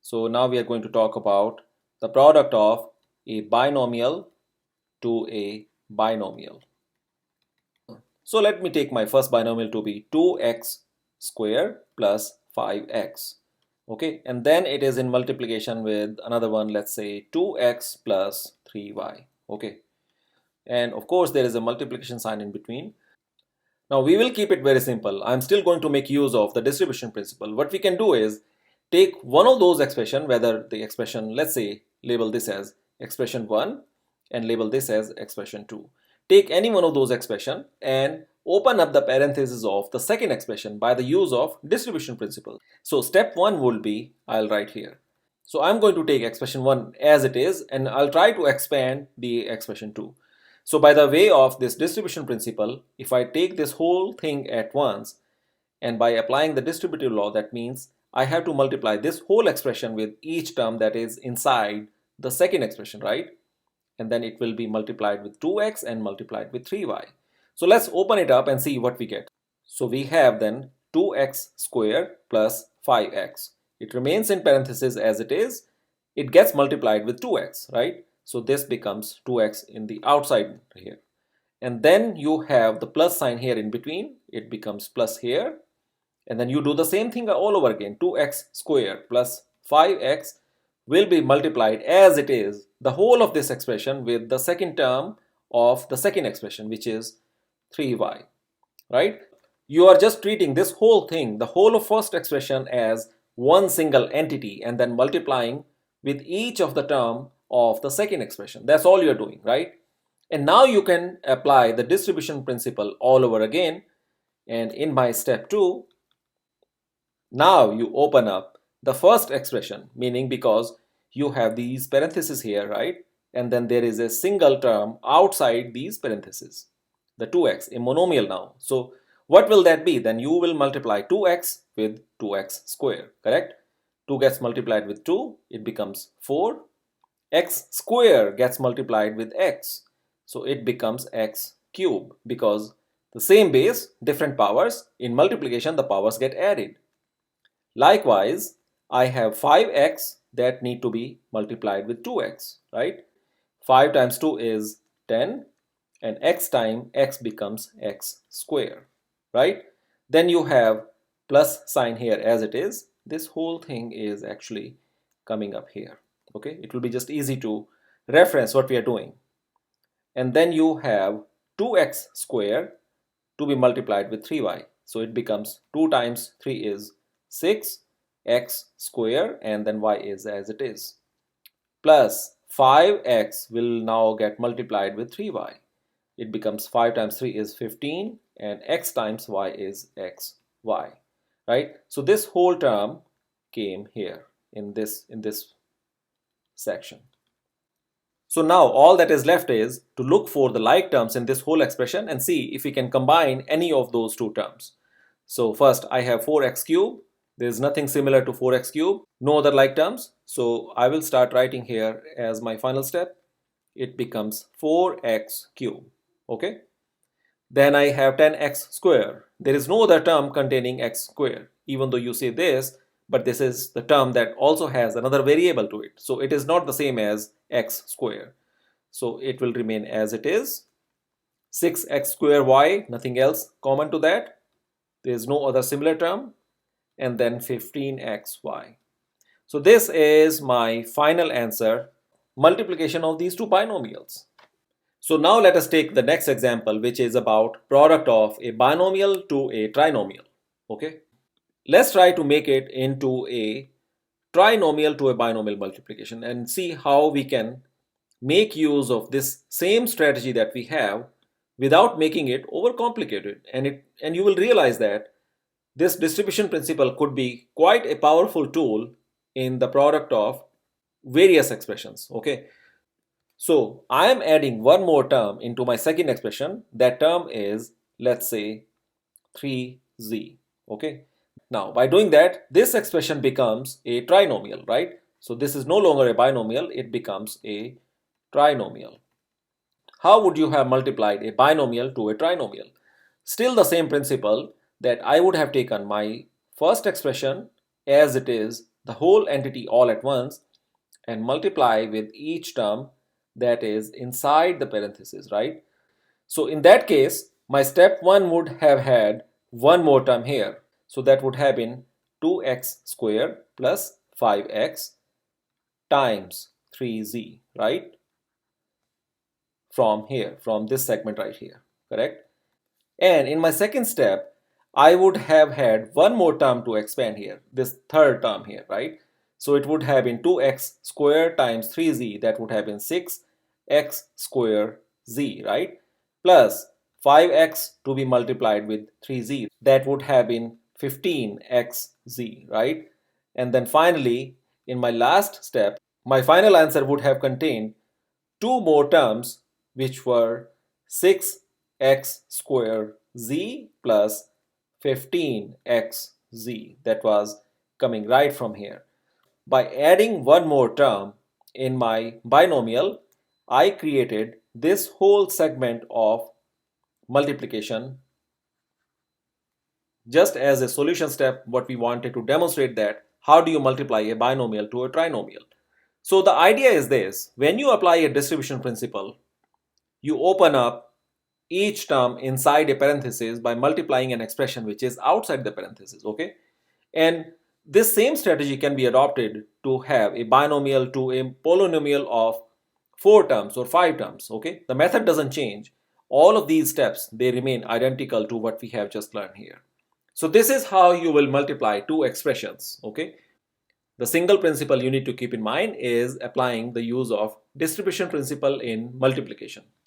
So now we are going to talk about the product of a binomial to a binomial. So let me take my first binomial to be 2x square plus 5x. Okay, and then it is in multiplication with another one, let's say 2x plus 3y. Okay, and of course there is a multiplication sign in between. Now we will keep it very simple. I'm still going to make use of the distribution principle. What we can do is take one of those expression, whether the expression, let's say, label this as expression 1 and label this as expression 2. Take any one of those expression and open up the parenthesis of the second expression by the use of distribution principle. So step 1 would be, I'll write here. So I'm going to take expression 1 as it is and I'll try to expand the expression 2. So by the way of this distribution principle, if I take this whole thing at once and by applying the distributive law, that means I have to multiply this whole expression with each term that is inside the second expression, right? And then it will be multiplied with 2x and multiplied with 3y. So let's open it up and see what we get. So we have then 2x squared plus 5x. It remains in parentheses as it is. It gets multiplied with 2x, right? So this becomes 2x in the outside here. And then you have the plus sign here in between. It becomes plus here. And then you do the same thing all over again. 2x squared plus 5x will be multiplied as it is, the whole of this expression, with the second term of the second expression, which is 3y, right? You are just treating this whole thing, the whole of first expression, as one single entity and then multiplying with each of the term of the second expression. That's all you're doing, right? And now you can apply the distribution principle all over again. And in my step 2, now you open up the first expression, meaning because you have these parentheses here, right? And then there is a single term outside these parentheses, the 2x, a monomial now. So what will that be? Then you will multiply 2x with 2x squared, correct? 2 gets multiplied with 2, it becomes 4. X squared gets multiplied with x, so it becomes x cubed, because the same base, different powers, in multiplication the powers get added. Likewise, I have 5x that need to be multiplied with 2x, right? 5 times 2 is 10, and x times x becomes x squared, right? Then you have plus sign here as it is. This whole thing is actually coming up here, okay? It will be just easy to reference what we are doing. And then you have 2x squared to be multiplied with 3y. So it becomes 2 times 3 is 6, x squared, and then y is as it is. Plus 5x will now get multiplied with 3y. It becomes 5 times 3 is 15, and x times y is xy, right? So this whole term came here in this section. So now all that is left is to look for the like terms in this whole expression and see if we can combine any of those two terms. So first I have 4x cubed. There is nothing similar to 4x cubed, no other like terms. So I will start writing here as my final step. It becomes 4x cubed, okay? Then I have 10x squared. There is no other term containing x squared, even though you say this, but this is the term that also has another variable to it. So it is not the same as x squared. So it will remain as it is. 6x squared y, nothing else common to that. There is no other similar term. And then 15xy. So this is my final answer, multiplication of these two binomials. So now let us take the next example, which is about product of a binomial to a trinomial. Okay, let's try to make it into a trinomial to a binomial multiplication and see how we can make use of this same strategy that we have without making it overcomplicated. And you will realize that this distribution principle could be quite a powerful tool in the product of various expressions, okay? So I am adding one more term into my second expression. That term is, let's say, 3z, okay? Now by doing that, this expression becomes a trinomial, right? So this is no longer a binomial, it becomes a trinomial. How would you have multiplied a binomial to a trinomial? Still the same principle, that I would have taken my first expression as it is the whole entity all at once and multiply with each term that is inside the parenthesis, right? So in that case, my step 1 would have had one more term here. So that would have been 2x squared plus 5x times 3z, right? From here, from this segment right here, correct? And in my second step, I would have had one more term to expand here, this third term here, right? So it would have been 2x squared times 3z, that would have been 6x squared z, right? Plus 5x to be multiplied with 3z, that would have been 15xz, right? And then finally, in my last step, my final answer would have contained two more terms, which were 6x squared z plus 15xz, that was coming right from here. By adding one more term in my binomial, I created this whole segment of multiplication just as a solution step. What we wanted to demonstrate, that how do you multiply a binomial to a trinomial. So the idea is this: when you apply a distribution principle, you open up each term inside a parenthesis by multiplying an expression which is outside the parenthesis, okay? And this same strategy can be adopted to have a binomial to a polynomial of 4 terms or 5 terms, okay? The method doesn't change. All of these steps, they remain identical to what we have just learned here. So this is how you will multiply two expressions, okay? The single principle you need to keep in mind is applying the use of distribution principle in multiplication.